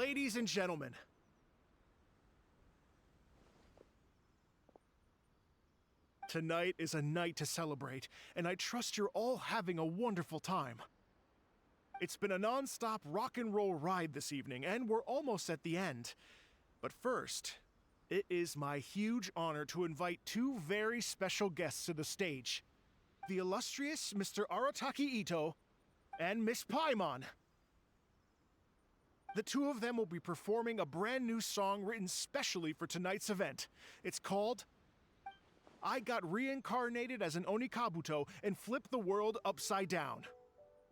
Ladies and gentlemen, tonight is a night to celebrate, and I trust you're all having a wonderful time. It's been a non-stop rock and roll ride this evening, and we're almost at the end. But first, it is my huge honor to invite two very special guests to the stage. The illustrious Mr. Arataki Ito and Miss Paimon. The two of them will be performing a brand new song written specially for tonight's event. It's called I Got Reincarnated as an Onikabuto and Flipped the World Upside Down.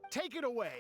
Take it away.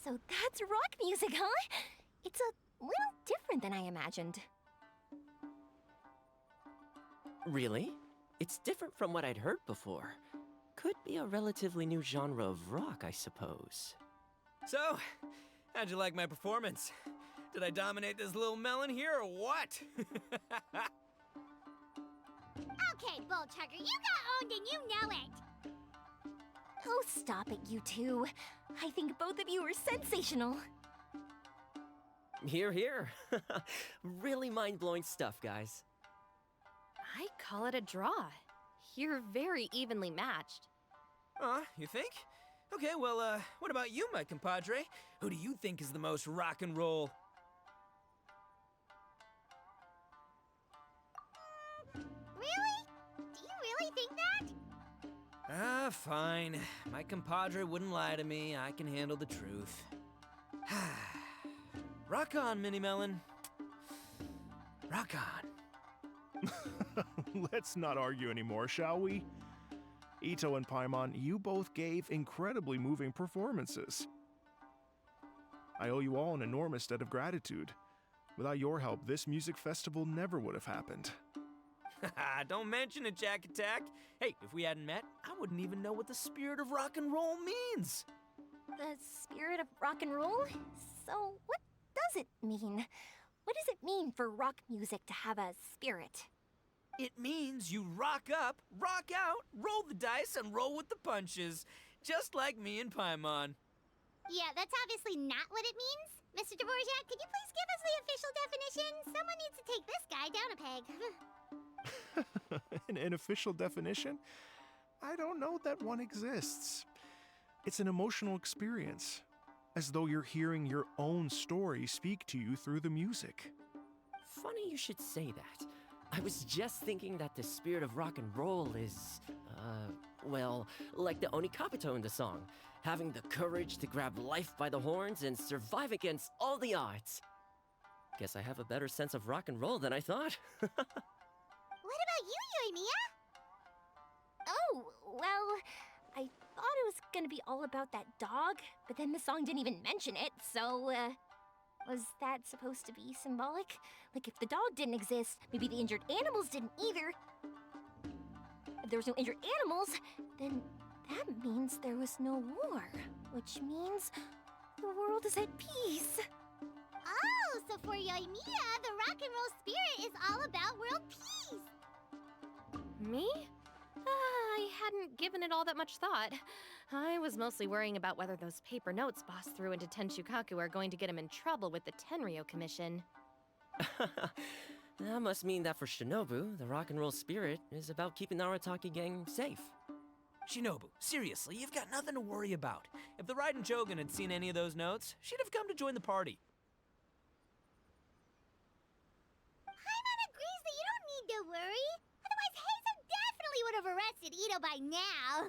So that's rock music, huh? It's a little different than I imagined. Really? It's different from what I'd heard before. Could be a relatively new genre of rock, I suppose. So, how'd you like my performance? Did I dominate this little melon here, or what? Okay, Bull Chugger, you got owned and you know it! Oh, stop it, you two. I think both of you are sensational. Hear, hear. Really mind-blowing stuff, guys. I call it a draw. You're very evenly matched. You think? Okay, well, what about you, my compadre? Who do you think is the most rock and roll? Really? Do you really think that? Fine. My compadre wouldn't lie to me. I can handle the truth. Rock on, Mini Melon. Rock on. Let's not argue anymore, shall we? Ito and Paimon, you both gave incredibly moving performances. I owe you all an enormous debt of gratitude. Without your help, this music festival never would have happened. Don't mention it, Jack Attack. Hey, if we hadn't met, I wouldn't even know what the spirit of rock and roll means. The spirit of rock and roll? So what does it mean? What does it mean for rock music to have a spirit? It means you rock up, rock out, roll the dice, and roll with the punches. Just like me and Paimon. Yeah, that's obviously not what it means. Mr. Dvorak, could you please give us the official definition? Someone needs to take this guy down a peg. An official definition? I don't know that one exists. It's an emotional experience, as though you're hearing your own story speak to you through the music. Funny you should say that. I was just thinking that the spirit of rock and roll is, Well, like the Oni Kapito in the song, having the courage to grab life by the horns and survive against all the odds. Guess I have a better sense of rock and roll than I thought. What about you, Yoimiya? Oh, well, I thought it was gonna be all about that dog, but then the song didn't even mention it, so, was that supposed to be symbolic? Like, if the dog didn't exist, maybe the injured animals didn't either. If there was no injured animals, then that means there was no war, which means the world is at peace. Oh, so for Yoimiya, the rock and roll spirit is all about world peace. Me? I hadn't given it all that much thought. I was mostly worrying about whether those paper notes Boss threw into Tenshukaku are going to get him in trouble with the Tenryo Commission. That must mean that for Shinobu, the rock and roll spirit is about keeping the Arataki gang safe. Shinobu, seriously, you've got nothing to worry about. If the Raiden Shogun had seen any of those notes, she'd have come to join the party. Paimon agrees that you don't need to worry. Otherwise, Heizo definitely would have arrested Ito by now.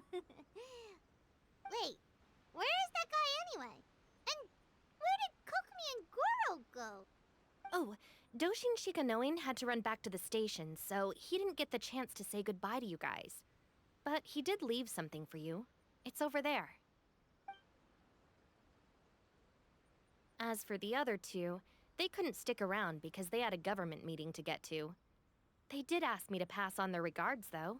Wait, where is that guy anyway? And where did Kokumi and Goro go? Oh, Doshin Shikanoin had to run back to the station, so he didn't get the chance to say goodbye to you guys. But he did leave something for you. It's over there. As for the other two, they couldn't stick around because they had a government meeting to get to. They did ask me to pass on their regards, though.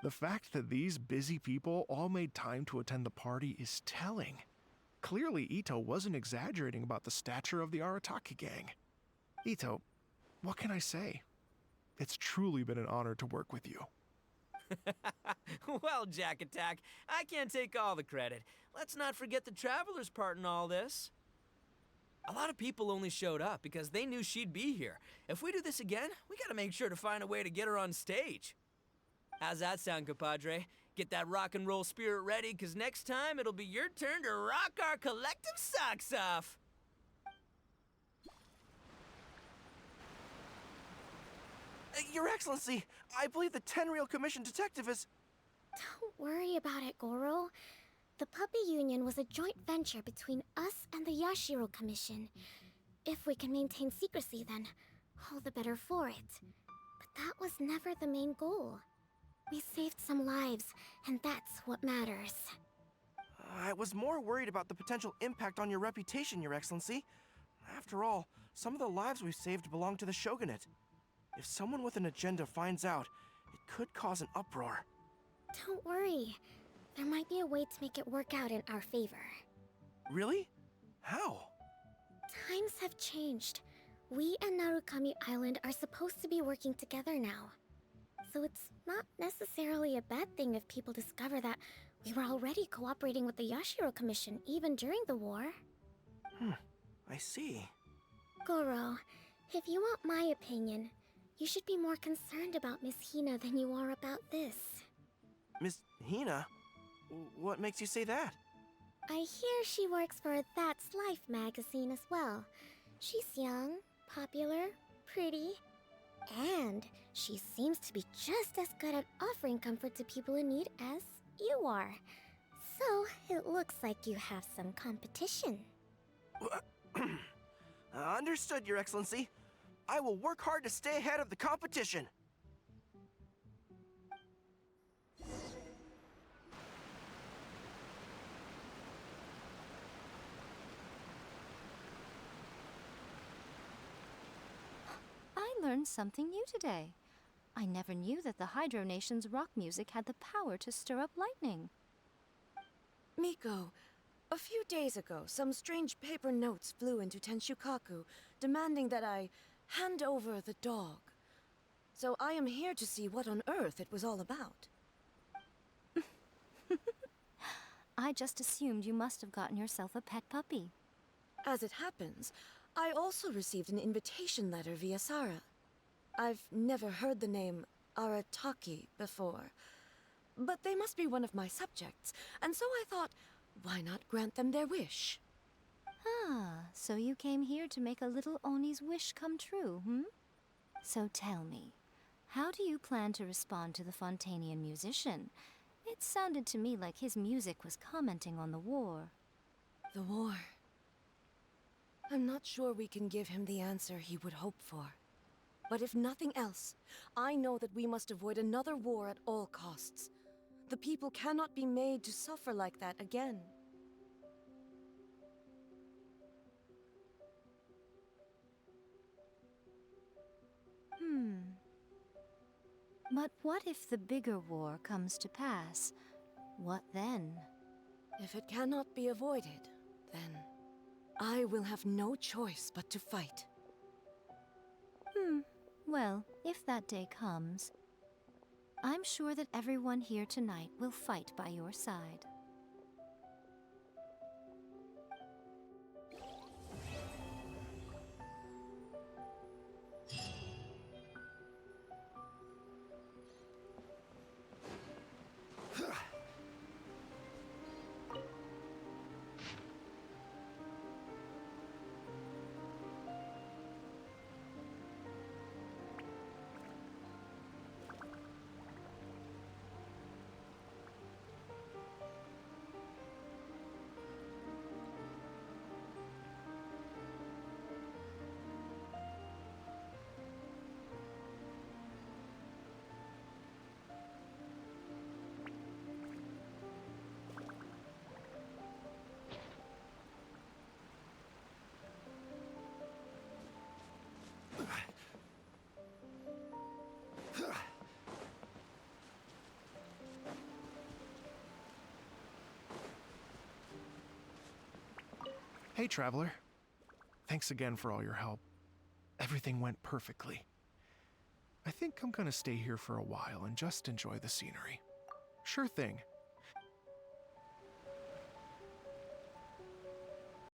The fact that these busy people all made time to attend the party is telling. Clearly, Ito wasn't exaggerating about the stature of the Arataki gang. Ito, what can I say? It's truly been an honor to work with you. Well, Jack Attack, I can't take all the credit. Let's not forget the Traveler's part in all this. A lot of people only showed up because they knew she'd be here. If we do this again, we gotta make sure to find a way to get her on stage. How's that sound, compadre? Get that rock and roll spirit ready, because next time it'll be your turn to rock our collective socks off. Your Excellency, I believe the Tenryo Commission detective is... Don't worry about it, Goro. The Puppy Union was a joint venture between us and the Yashiro Commission. If we can maintain secrecy, then all the better for it. But that was never the main goal. We saved some lives, and that's what matters. I was more worried about the potential impact on your reputation, Your Excellency. After all, some of the lives we've saved belong to the Shogunate. If someone with an agenda finds out, it could cause an uproar. Don't worry. There might be a way to make it work out in our favor. Really? How? Times have changed. We and Narukami Island are supposed to be working together now. So it's not necessarily a bad thing if people discover that we were already cooperating with the Yashiro Commission even during the war. I see. Goro, if you want my opinion, you should be more concerned about Miss Hina than you are about this. Miss Hina? What makes you say that? I hear she works for That's Life magazine as well. She's young, popular, pretty, and she seems to be just as good at offering comfort to people in need as you are. So, it looks like you have some competition. Understood, Your Excellency. I will work hard to stay ahead of the competition. I learned something new today. I never knew that the Hydro Nation's rock music had the power to stir up lightning. Miko, a few days ago, some strange paper notes flew into Tenshukaku, demanding that I hand over the dog. So I am here to see what on earth it was all about. I just assumed you must have gotten yourself a pet puppy. As it happens, I also received an invitation letter via Sara. I've never heard the name Arataki before, but they must be one of my subjects, and so I thought, why not grant them their wish? Ah, so you came here to make a little Oni's wish come true, hmm? So tell me, How do you plan to respond to the Fontanian musician? It sounded to me like his music was commenting on the war. The war. I'm not sure we can give him the answer he would hope for. But if nothing else, I know that we must avoid another war at all costs. The people cannot be made to suffer like that again. But what if the bigger war comes to pass? What then? If it cannot be avoided, then I will have no choice but to fight. Well, if that day comes, I'm sure that everyone here tonight will fight by your side. Hey, Traveler. Thanks again for all your help. Everything went perfectly. I think I'm gonna stay here for a while and just enjoy the scenery. Sure thing.